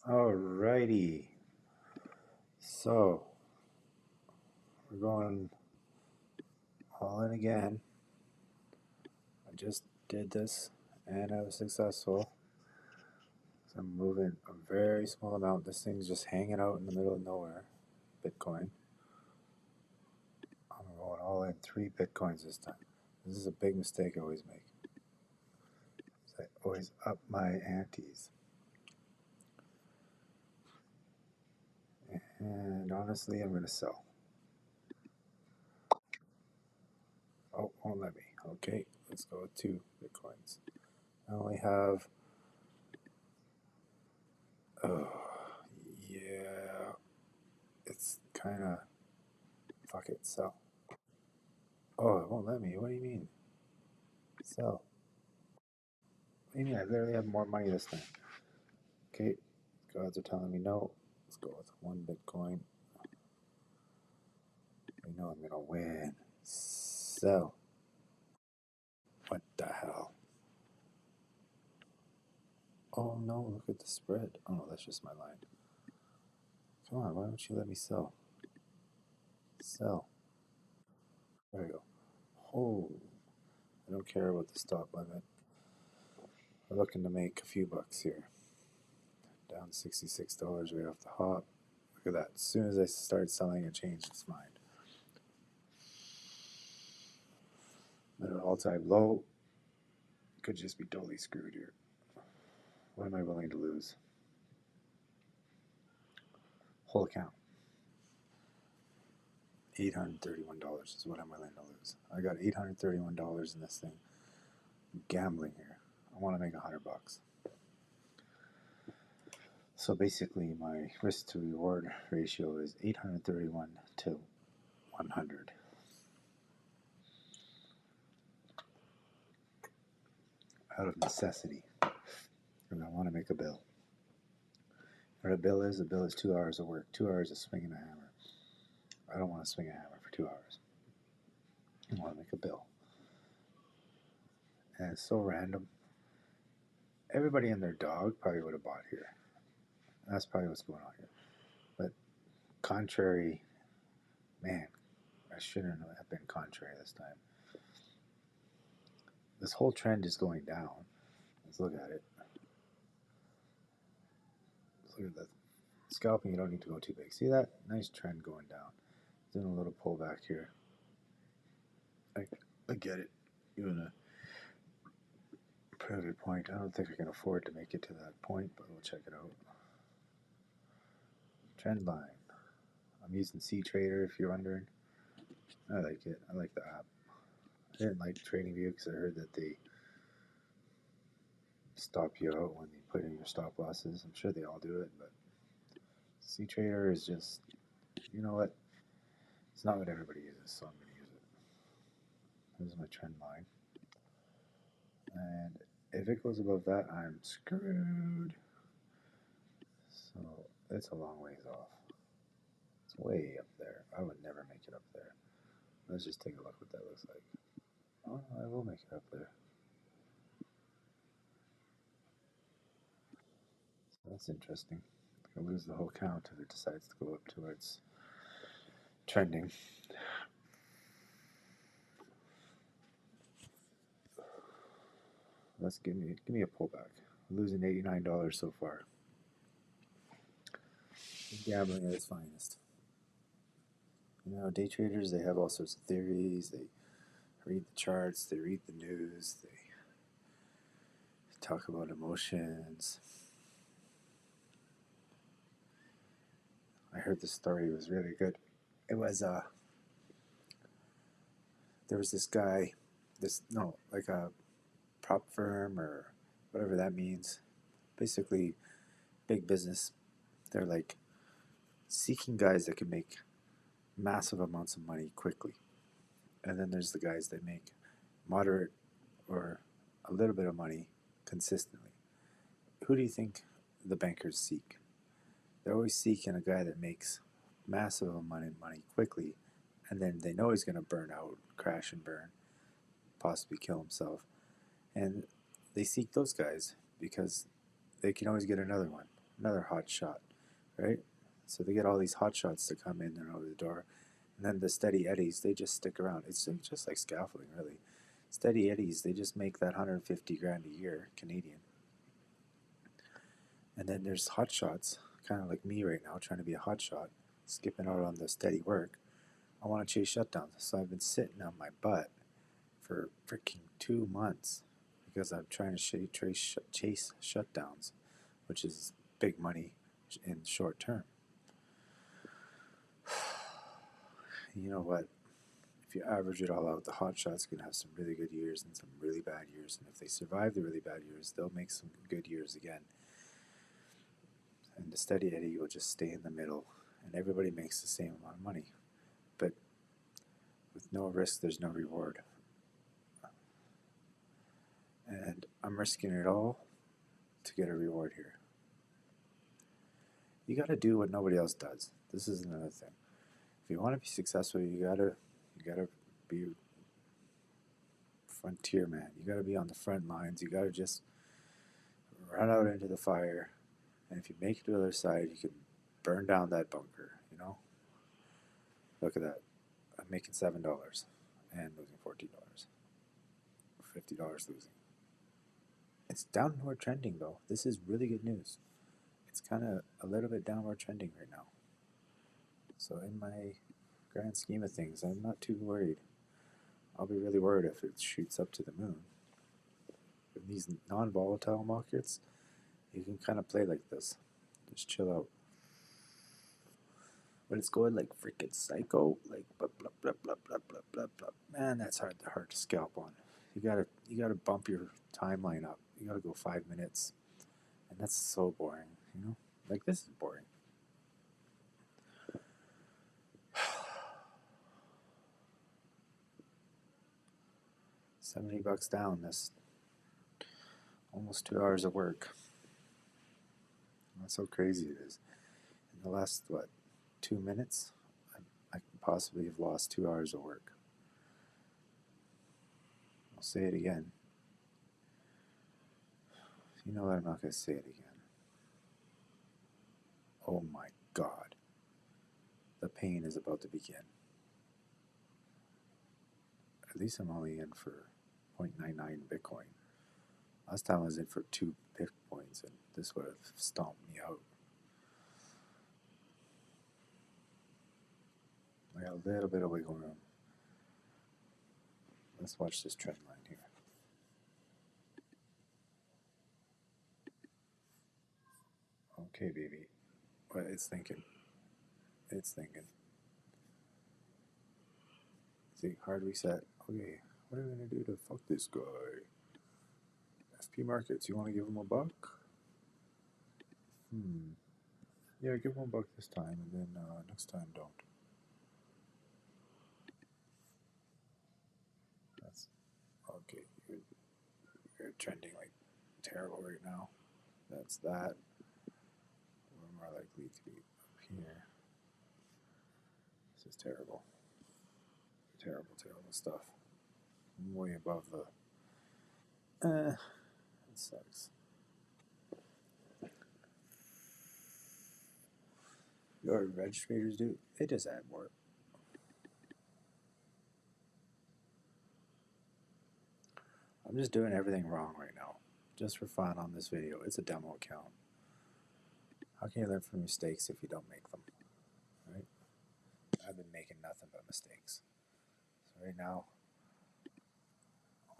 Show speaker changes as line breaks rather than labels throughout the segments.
Alrighty, so we're going all in again. I just did this and I was successful. So I'm moving a very small amount. This thing's just hanging out in the middle of nowhere. Bitcoin. I'm going all in 3 Bitcoins this time. This is a big mistake I always make. I always up my antes. And honestly, I'm going to sell. Oh, won't let me. Okay, let's go with 2 Bitcoins. I only have... Oh, yeah. It's kind of... Fuck it, sell. Oh, it won't let me. What do you mean? Sell. What do you mean? I literally have more money this time. Okay, gods are telling me no. Let's go with 1 Bitcoin. I know I'm gonna win. Sell. What the hell? Oh no, look at the spread. Oh no, that's just my line. Come on, why don't you let me sell? Sell. There we go. Oh, I don't care about the stop limit. We're looking to make a few bucks here. Down $66 right off the hop. Look at that. As soon as I started selling, it changed its mind. At an all-time low. Could just be totally screwed here. What am I willing to lose? Whole account. $831 is what I'm willing to lose. I got $831 in this thing. I'm gambling here. I want to make $100. So basically, my risk to reward ratio is 831 to 100. Out of necessity, and I want to make a bill. What a bill is 2 hours of work, 2 hours of swinging a hammer. I don't want to swing a hammer for 2 hours. I want to make a bill. And it's so random. Everybody and their dog probably would have bought here. That's probably what's going on here. But contrary, man, I shouldn't have been contrary this time. This whole trend is going down. Let's look at it. Let's look at that. Scalping, you don't need to go too big. See that? Nice trend going down. Doing a little pullback here. I get it. Even a pretty good point. I don't think I can afford to make it to that point, but we'll check it out. Trend line. I'm using C-Trader if you're wondering. I like it. I like the app. I didn't like TradingView because I heard that they stop you out when you put in your stop losses. I'm sure they all do it, but C-Trader is just, you know what? It's not what everybody uses, so I'm going to use it. This is my trend line. And if it goes above that, I'm screwed. So it's a long ways off. It's way up there. I would never make it up there. Let's just take a look what that looks like. Oh, I will make it up there. So that's interesting. I'll lose the whole count if it decides to go up towards trending. Let's give me a pullback. I'm losing $89 so far. Gambling at its finest. You know, day traders, they have all sorts of theories. They read the charts, they read the news, they talk about emotions. I heard this story was really good. It was there was this guy, like a prop firm or whatever that means. Basically, big business. They're like seeking guys that can make massive amounts of money quickly. And then there's the guys that make moderate or a little bit of money consistently. Who do you think the bankers seek? They're always seeking a guy that makes massive amount of money quickly, and then they know he's going to burn out, crash and burn, possibly kill himself. And they seek those guys because they can always get another one. another hot shot, right? So they get all these hot shots to come in and out of the door, and then the steady eddies, they just stick around. It's just like scaffolding, really. Steady eddies, they just make that 150 grand a year Canadian. And then there's hot shots, kind of like me right now, trying to be a hot shot, skipping out on the steady work. I want to chase shutdowns, so I've been sitting on my butt for freaking 2 months because I'm trying to chase shutdowns, which is big money in short term. You know what? If you average it all out, the hot shots can have some really good years and some really bad years, and if they survive the really bad years, they'll make some good years again. And the steady eddy will just stay in the middle, and everybody makes the same amount of money. But with no risk, there's no reward. And I'm risking it all to get a reward here. You got to do what nobody else does. This is another thing. If you want to be successful, you gotta be frontier man. You gotta be on the front lines. You gotta just run out into the fire, and if you make it to the other side, you can burn down that bunker. You know. Look at that. I'm making $7 and losing $14. $50 losing. It's downward trending though. This is really good news. It's kind of a little bit downward trending right now. So in my grand scheme of things, I'm not too worried. I'll be really worried if it shoots up to the moon. In these non-volatile markets, you can kind of play like this. Just chill out. But it's going like freaking psycho, like blah blah blah blah blah blah blah blah. Man, that's hard to scalp on. You gotta bump your timeline up. You gotta go 5 minutes, and that's so boring. You know, like this is boring. $70 down. That's almost 2 hours of work. That's how crazy it is. In the last 2 minutes, I could possibly have lost 2 hours of work. I'll say it again. You know what? I'm not going to say it again. Oh my God. The pain is about to begin. At least I'm only in for 0.99 Bitcoin. Last time I was in for 2 Bitcoins, and this would have stomped me out. I got a little bit of wiggle room. Let's watch this trend line here. Okay, baby. What it's thinking. It's thinking. See, hard reset. Okay, what are we going to do to fuck this guy? FP Markets, you want to give him a buck? Yeah, give him a buck this time, and then next time don't. That's okay. You're trending like terrible right now. That's that. We're more likely to be up here. This is terrible. Terrible, terrible stuff. I'm way above the. It sucks. Your registrators do. They just add more. I'm just doing everything wrong right now, just for fun on this video. It's a demo account. How can you learn from mistakes if you don't make them? Right? I've been making nothing but mistakes. So right now,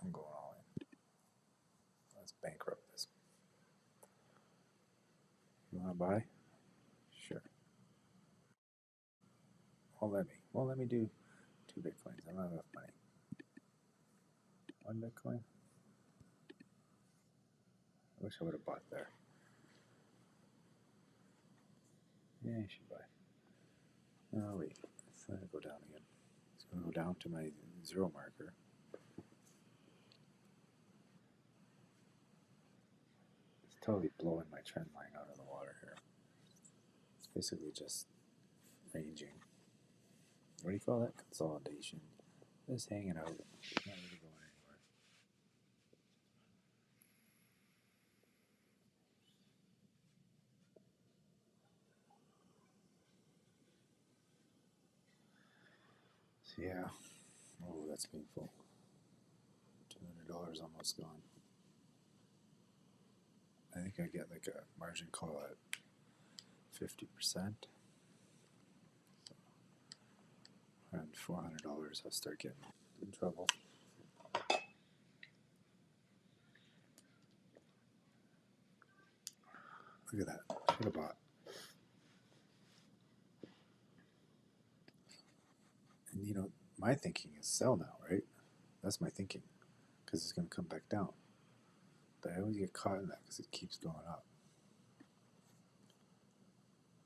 I'm going all in. Let's bankrupt this. You want to buy? Sure. Won't let me do 2 Bitcoins. I don't have enough money. 1 Bitcoin? I wish I would have bought there. Yeah, you should buy. Oh, wait. It's going to go down again. It's going to go down to my 0 marker. It's totally blowing my trend line out of the water here. It's basically just ranging. What do you call that? Consolidation. Just hanging out. Not really going anywhere. Yeah. Oh, that's painful. $200 almost gone. I think I get like a margin call at 50%. Around $400, I'll start getting in trouble. Look at that. Should have bought. And you know, my thinking is sell now, right? That's my thinking, because it's going to come back down. But I always get caught in that because it keeps going up.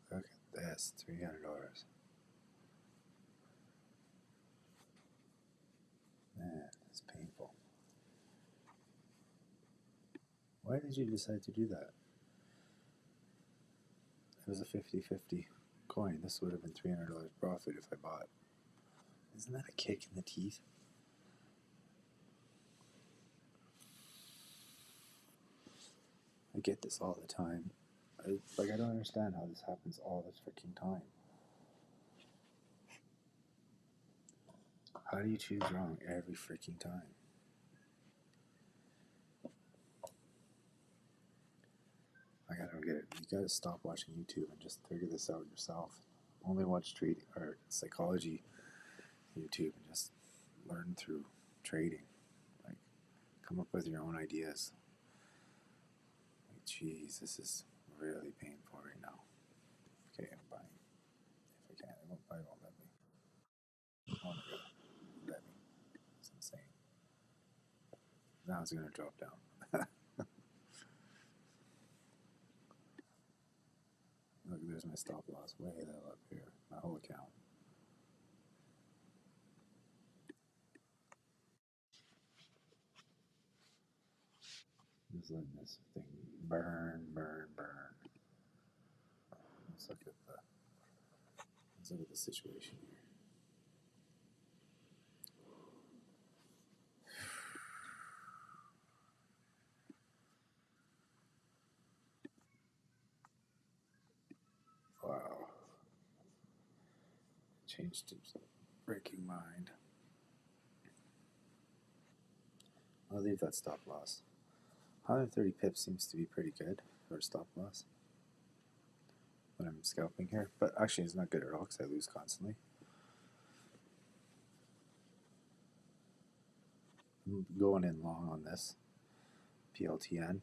Look at this, $300. Man, it's painful. Why did you decide to do that? It was a 50-50 coin. This would have been $300 profit if I bought. Isn't that a kick in the teeth? I get this all the time. I don't understand how this happens all the freaking time. How do you choose wrong every freaking time? I don't get it. You gotta stop watching YouTube and just figure this out yourself. Only watch trading or psychology YouTube and just learn through trading. Like, come up with your own ideas. Like, geez, this is really painful right now. Okay, I'm buying. If I can, it won't let me. Oh my god, let me. It's insane. Now it's gonna drop down. Look, there's my stop loss way the hell up here. My whole account. Just letting this thing burn. Let's look at the situation here. Wow. Changed to breaking mind. I'll leave that stop loss. 130 pips seems to be pretty good for a stop loss when I'm scalping here, but actually it's not good at all because I lose constantly. I'm going in long on this PLTN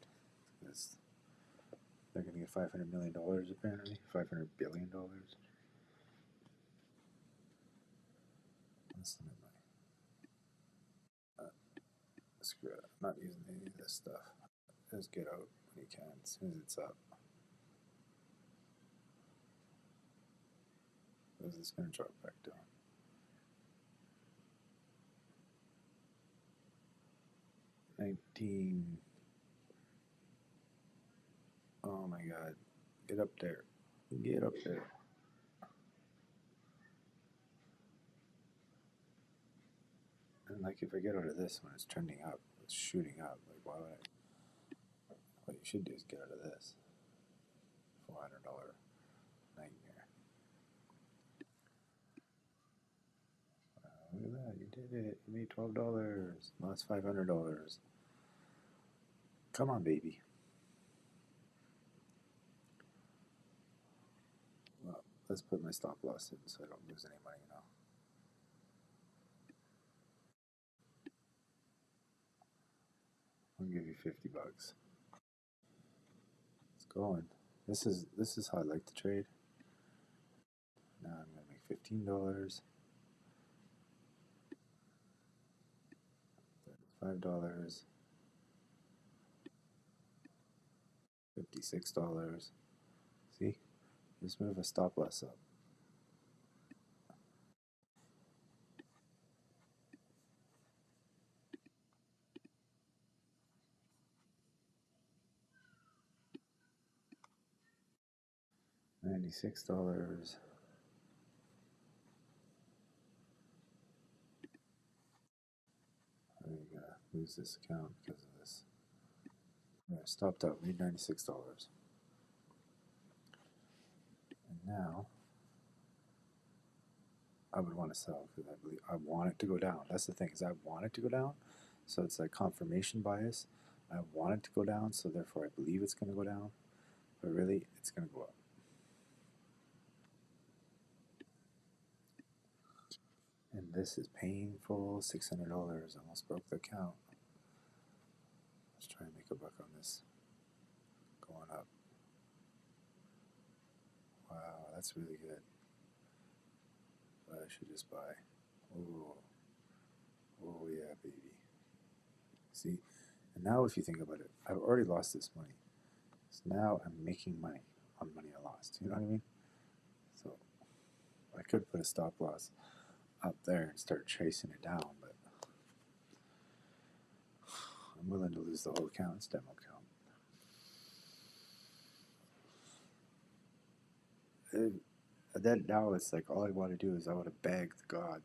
because they're going to get $500 million apparently, $500 billion. Let's limit my. Screw it. I'm not using any of this stuff. Just get out when you can as soon as it's up. Because it's going to drop back down. Oh my god. Get up there. Get up there. And like if I get out of this when it's trending up, it's shooting up. Like why would I? What you should do is get out of this. $400 nightmare. Look at that, you did it. You made $12. Lost $500. Come on, baby. Well, let's put my stop loss in so I don't lose any money now. I'll give you $50. It's going. This is how I like to trade. Now I'm gonna make $15, $5, $56. See? Just move a stop loss up. $96. I'm gonna lose this account because of this. I stopped out, made $96. And now I would want to sell because I believe I want it to go down. That's the thing is I want it to go down, so it's like confirmation bias. I want it to go down, so therefore I believe it's going to go down, but really it's going to go up. And this is painful. $600 almost broke the account. Let's try and make a buck on this. Going up. Wow, that's really good. But I should just buy. Oh, oh yeah, baby. See, and now if you think about it, I've already lost this money. So now I'm making money on money I lost. You know what I mean? So I could put a stop loss up there and start chasing it down, but I'm willing to lose the whole account. It's demo account. Then now it's like all I want to do is I want to beg God.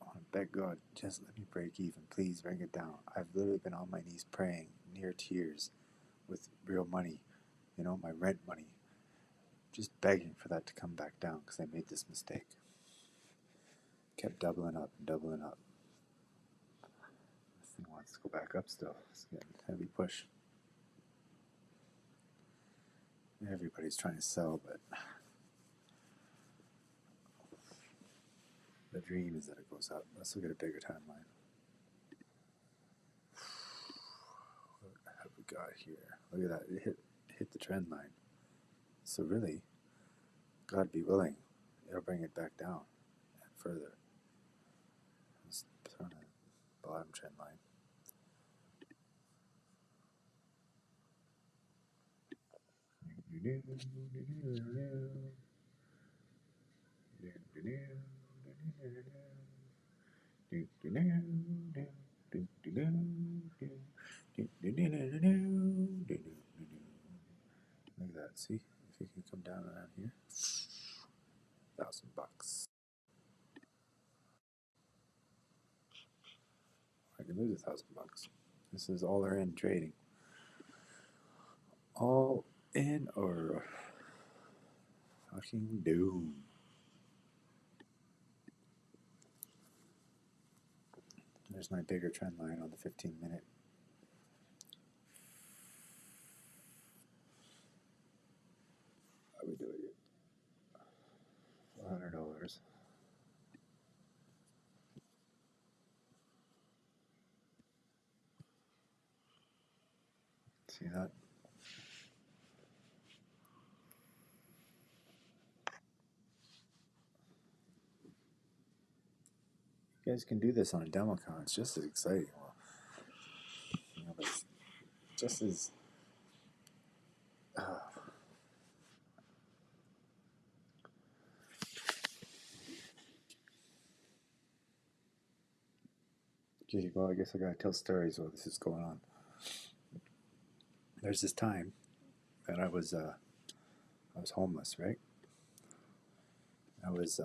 I want to beg God, just let me break even. Please bring it down. I've literally been on my knees praying near tears with real money, you know, my rent money, just begging for that to come back down because I made this mistake. Kept doubling up and doubling up. This thing wants to go back up still. It's getting a heavy push. Everybody's trying to sell, but the dream is that it goes up. Let's look at a bigger timeline. What have we got here? Look at that. It hit the trend line. So really, God be willing, it'll bring it back down and further. Let's throw in a bottom trend line. Look at that. See if you can come down around here. $1,000. I can lose $1,000. This is all or in trading. All in or fucking doom. There's my bigger trend line on the 15-minute. How we doing it? $400. See that? You guys can do this on a demo account. It's just as exciting. Well, you know, but it's just as gee, well, I guess I gotta tell stories while this is going on. There's this time that I was homeless, right? I was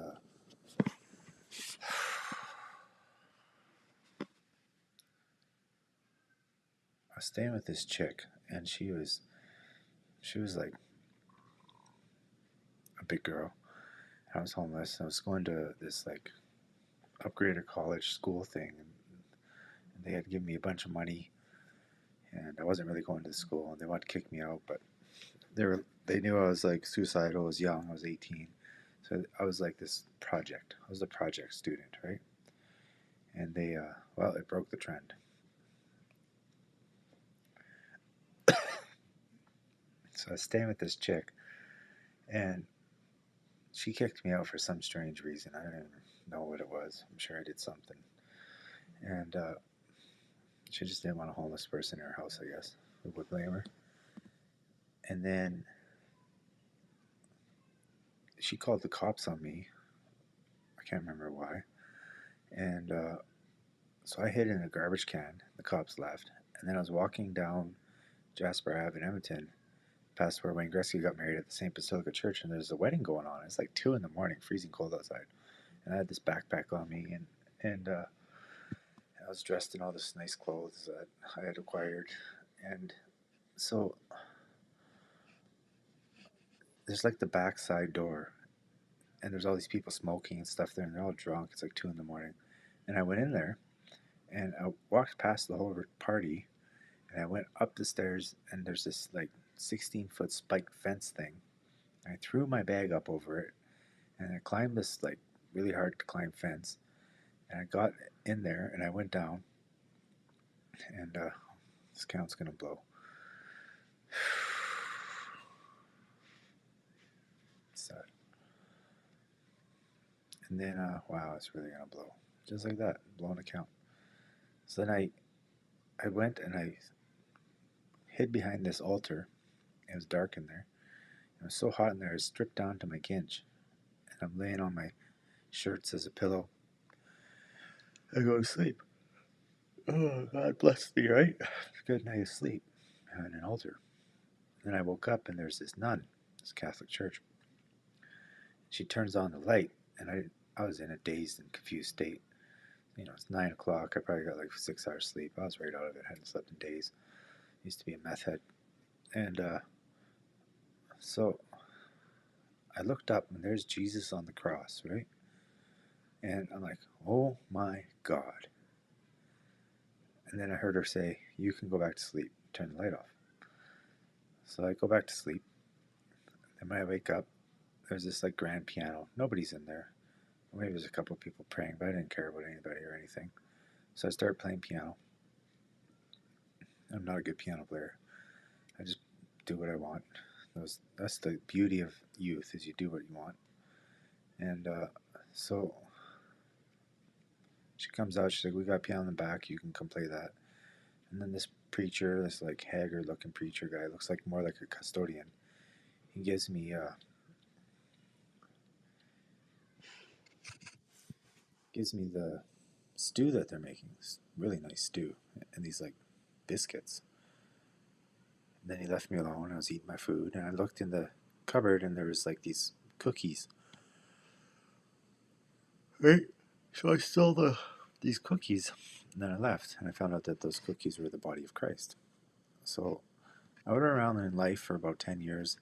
staying with this chick, and she was like a big girl. I was homeless. I was going to this like upgraded college school thing, and they had given me a bunch of money, and I wasn't really going to school, and they wanted to kick me out, but they knew I was like suicidal. I was young. I was 18, so I was like this project. I was a project student, right? And they well, it broke the trend. So I was staying with this chick, and she kicked me out for some strange reason. I don't even know what it was. I'm sure I did something. And she just didn't want a homeless person in her house, I guess. Who would blame her? And then she called the cops on me. I can't remember why. And so I hid in a garbage can. The cops left. And then I was walking down Jasper Ave in Edmonton, past where Wayne Gretzky got married at the St. Basilica Church. And there's a wedding going on. It's like 2 in the morning, freezing cold outside. And I had this backpack on me. And I was dressed in all this nice clothes that I had acquired. And so there's like the back side door, and there's all these people smoking and stuff there, and they're all drunk. It's like 2 in the morning, and I went in there, and I walked past the whole party, and I went up the stairs, and there's this like 16-foot spiked fence thing. And I threw my bag up over it, and I climbed this like really hard to climb fence, and I got in there, and I went down, and this count's gonna blow. Sad. And then, wow, it's really gonna blow, just like that, blowing a count. So then I went and I hid behind this altar. It was dark in there. It was so hot in there, I stripped down to my ginch, and I'm laying on my shirts as a pillow. I go to sleep. Oh, God bless me, right? Good night of sleep behind an altar. Then I woke up, and there's this nun, this Catholic church. She turns on the light, and I was in a dazed and confused state. You know, it's 9 o'clock. I probably got like 6 hours sleep. I was right out of it. I hadn't slept in days. Used to be a meth head. And so I looked up, and there's Jesus on the cross, right? And I'm like, oh my God. And then I heard her say, you can go back to sleep. Turn the light off. So I go back to sleep. And when I wake up, there's this like grand piano. Nobody's in there. Maybe there's a couple of people praying, but I didn't care about anybody or anything. So I started playing piano. I'm not a good piano player. I just do what I want. That's the beauty of youth, is you do what you want. And so she comes out. She's like, we got piano in the back. You can come play that. And then this preacher, this like haggard-looking preacher guy, looks like more like a custodian. He gives me the stew that they're making. This really nice stew, and these like biscuits. And then he left me alone. I was eating my food, and I looked in the cupboard, and there was like these cookies. Right? So I stole these cookies, and then I left, and I found out that those cookies were the body of Christ. So I went around in life for about 10 years,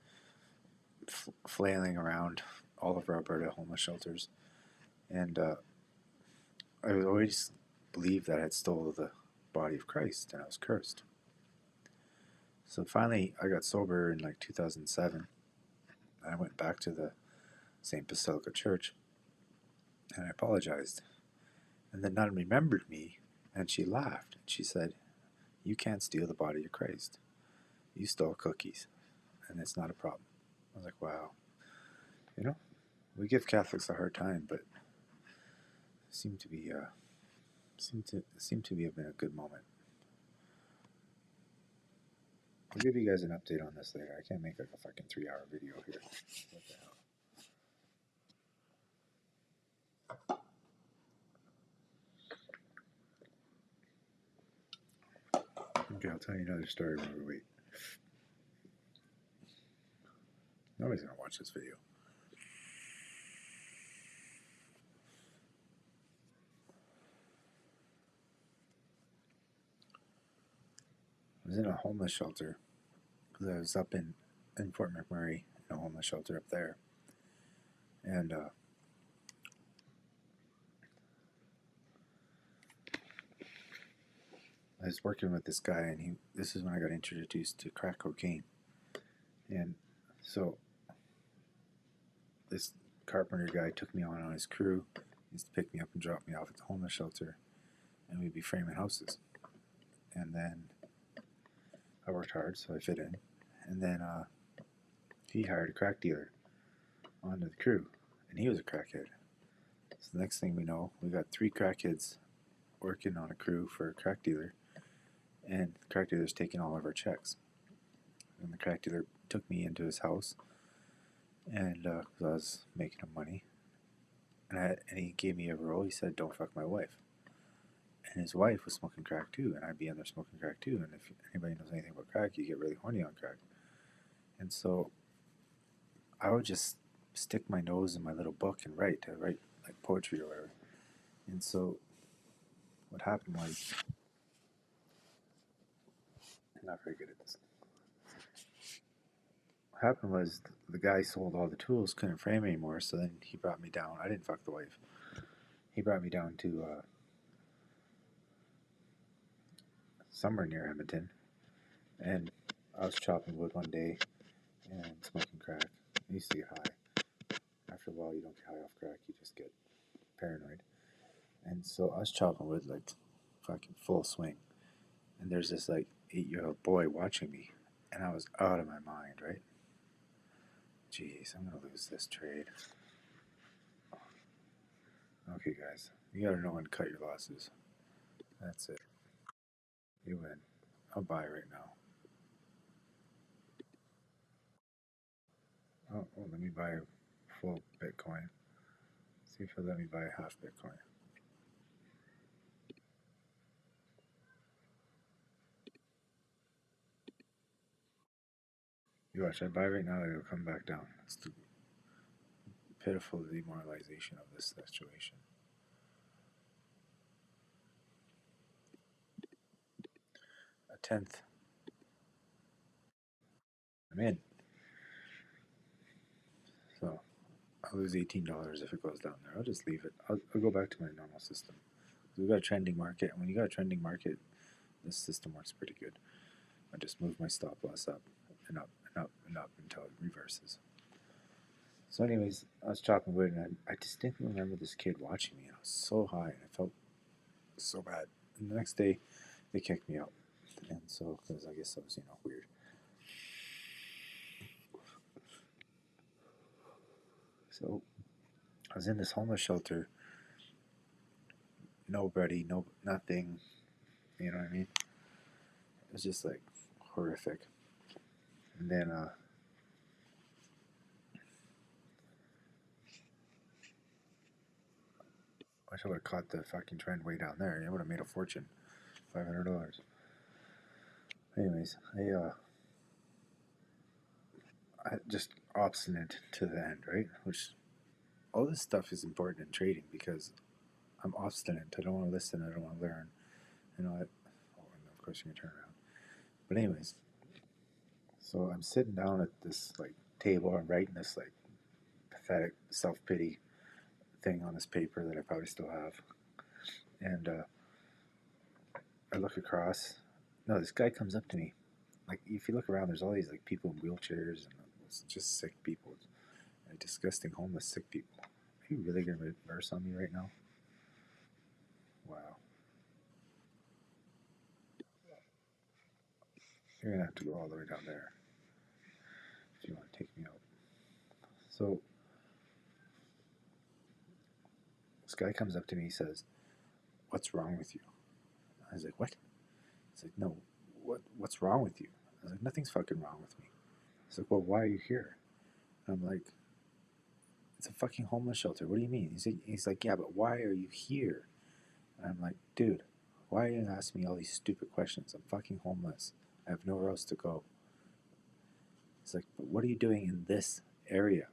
flailing around all over Alberta homeless shelters, and I always believed that I had stole the body of Christ, and I was cursed. So finally, I got sober in like 2007, and I went back to the St. Basilica Church, and I apologized. And the nun remembered me, and she laughed. And she said, you can't steal the body of Christ. You stole cookies, and it's not a problem. I was like, wow. You know, we give Catholics a hard time, but seemed to be have been a good moment. I'll give you guys an update on this later. I can't make like a fucking 3-hour video here. What the hell? Okay, I'll tell you another story when we wait. Nobody's gonna watch this video. I was in a homeless shelter because I was up in Fort McMurray, in a homeless shelter up there, and I was working with this guy, and this is when I got introduced to crack cocaine. And so this carpenter guy took me on his crew. He used to pick me up and drop me off at the homeless shelter, and we'd be framing houses. And then I worked hard, so I fit in. And then he hired a crack dealer onto the crew, and he was a crackhead. So the next thing we know, we got 3 crackheads working on a crew for a crack dealer, and the crack dealer's taking all of our checks. And the crack dealer took me into his house, and because I was making him money, and he gave me a rule. He said, "Don't fuck my wife." And his wife was smoking crack too, and I'd be in there smoking crack too. And if anybody knows anything about crack, you get really horny on crack. And so I would just stick my nose in my little book and write like poetry or whatever. And so what happened was, I'm not very good at this. What happened was the guy sold all the tools, couldn't frame anymore, so then he brought me down. I didn't fuck the wife. He brought me down to somewhere near Edmonton, and I was chopping wood one day and smoking crack. I used to get high. After a while, you don't get high off crack, you just get paranoid. And so I was chopping wood like fucking full swing. And there's this like 8-year-old boy watching me, and I was out of my mind, right? Jeez, I'm gonna lose this trade. Okay, guys, you gotta know when to cut your losses. That's it. You win. I'll buy right now. Oh, let me buy full Bitcoin. See if he'll let me buy half Bitcoin. You watch, I buy right now, it'll come back down. It's the pitiful demoralization of this situation. A tenth. I'm in. So I'll lose $18 if it goes down there. I'll just leave it. I'll go back to my normal system. We've got a trending market, and when you got a trending market, this system works pretty good. I just move my stop loss up and up and up and up until it reverses. So, anyways, I was chopping wood, and I distinctly remember this kid watching me, and I was so high, and I felt so bad. And the next day, they kicked me out, and so because I guess I was, weird. So I was in this homeless shelter. Nobody, no, nothing. You know what I mean? It was just like horrific. And then I should have caught the fucking trend way down there. I would have made a fortune, $500. Anyways, I just obstinate to the end, right? Which all this stuff is important in trading because I'm obstinate. I don't want to listen. I don't want to learn. You know, and of course you can turn around. But anyways, so I'm sitting down at this like table. I'm writing this like pathetic self pity thing on this paper that I probably still have, and I look across. No, this guy comes up to me. Like if you look around, there's all these like people in wheelchairs and it's just sick people, and disgusting homeless sick people. Are you really gonna reverse on me right now? Wow. You're gonna have to go all the way down there if you want to take me out. So this guy comes up to me, he says, "What's wrong with you?" I was like, "What?" He's like, "No, what's wrong with you?" I was like, "Nothing's fucking wrong with me." He's like, "Well, why are you here?" And I'm like, "It's a fucking homeless shelter. What do you mean?" He's like, "Yeah, but why are you here?" And I'm like, "Dude, why are you asking me all these stupid questions? I'm fucking homeless. I have nowhere else to go." He's like, "But what are you doing in this area?"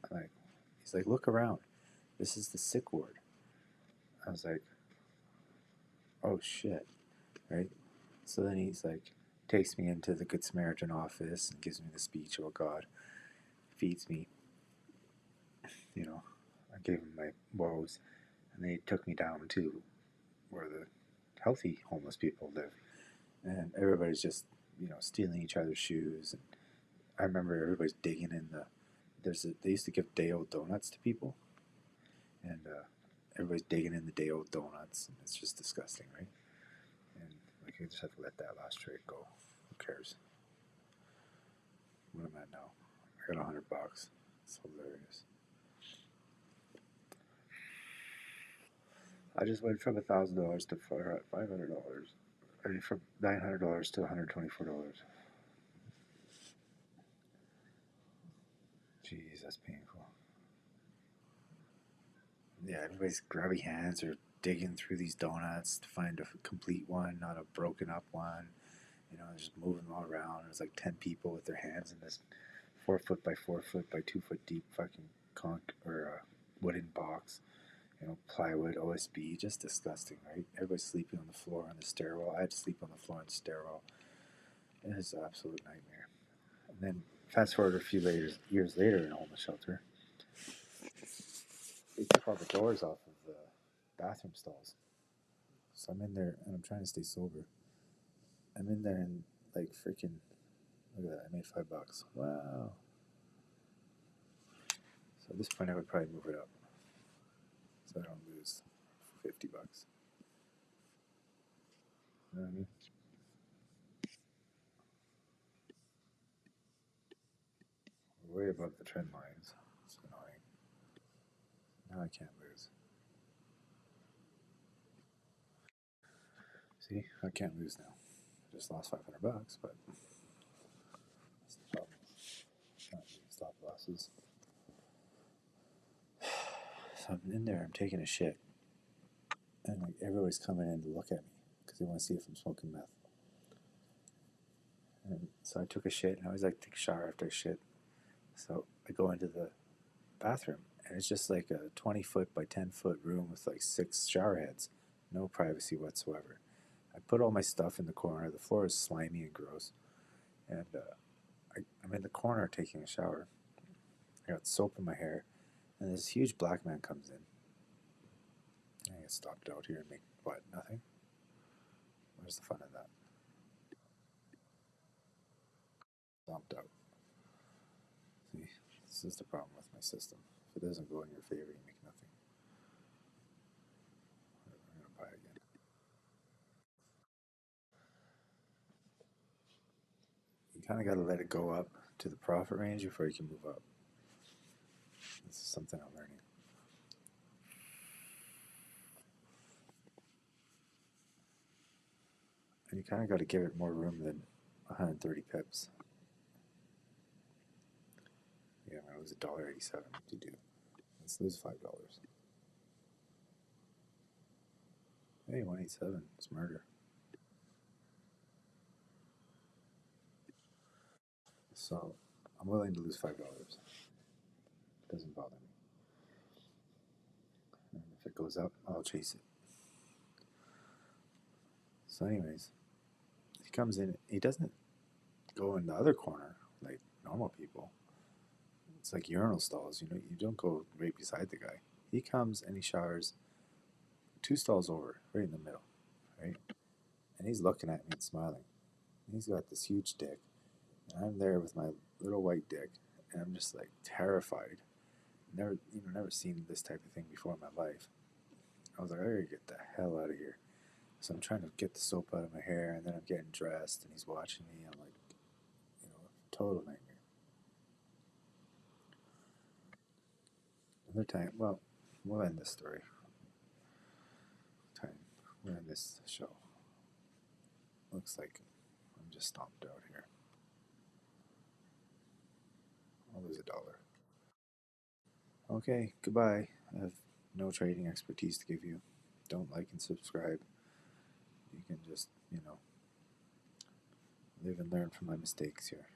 He's like, "Look around. This is the sick ward." I was like, "Oh shit," right? So then he's like, takes me into the Good Samaritan office and gives me the speech about God, feeds me, I gave him my woes, and they took me down to where the healthy homeless people live, and everybody's just, stealing each other's shoes, and I remember everybody's digging in they used to give day-old donuts to people, and everybody's digging in the day-old donuts, and it's just disgusting, right? And like, you just have to let that last trade go. Who cares? What am I at now? I got $100. It's hilarious. I just went from $1,000 to $500. I mean, from $900 to $124. Jeez, that's painful. Yeah, everybody's grubby hands are digging through these donuts to find a complete one, not a broken up one. Just moving them all around. There's like 10 people with their hands in this 4 foot by 4 foot by 2 foot deep fucking wooden box. Plywood, OSB, just disgusting, right? Everybody's sleeping on the floor on the stairwell. I had to sleep on the floor on the stairwell. It was an absolute nightmare. And then fast forward a few years later in a homeless shelter, they took all the doors off of the bathroom stalls. So I'm in there and I'm trying to stay sober. I'm in there and like freaking look at that, I made $5. Wow. So at this point I would probably move it up so I don't lose $50. You know what I mean? We're way above the trend lines. It's annoying. Now I can't lose. See, I can't lose now. I just lost $500, but that's the problem. Not stop losses. So I'm in there, I'm taking a shit, and like everybody's coming in to look at me because they want to see if I'm smoking meth. And so I took a shit, and I always like take a shower after a shit. So I go into the bathroom, and it's just like a 20-foot by 10-foot room with like 6 shower heads, no privacy whatsoever. I put all my stuff in the corner. The floor is slimy and gross, and I'm in the corner taking a shower. I got soap in my hair, and this huge black man comes in. I get stopped out here and make what? Nothing? Where's the fun in that? Stomped out. See, this is the problem with my system. If it doesn't go in your favor, you make nothing. I'm gonna buy again. You kind of got to let it go up to the profit range before you can move up. This is something I'm learning. And you kind of got to give it more room than 130 pips. Yeah, I'm gonna lose $1.87 to do. Let's lose $5. Hey, 187. It's murder. So I'm willing to lose $5. It doesn't bother me. And if it goes up, I'll chase it. So, anyways, he comes in. He doesn't go in the other corner like normal people. It's like urinal stalls. You know, you don't go right beside the guy. He comes and he showers 2 stalls over, right in the middle, right? And he's looking at me and smiling. And he's got this huge dick, and I'm there with my little white dick, and I'm just like terrified. Never seen this type of thing before in my life. I was like, I gotta get the hell out of here. So I'm trying to get the soap out of my hair, and then I'm getting dressed, and he's watching me. I'm like, total nightmare. Another time, well, we'll end this story. We'll end this show. Looks like I'm just stomped out here. I'll lose $1. Okay, goodbye. I have no trading expertise to give you. Don't like and subscribe. You can just, live and learn from my mistakes here.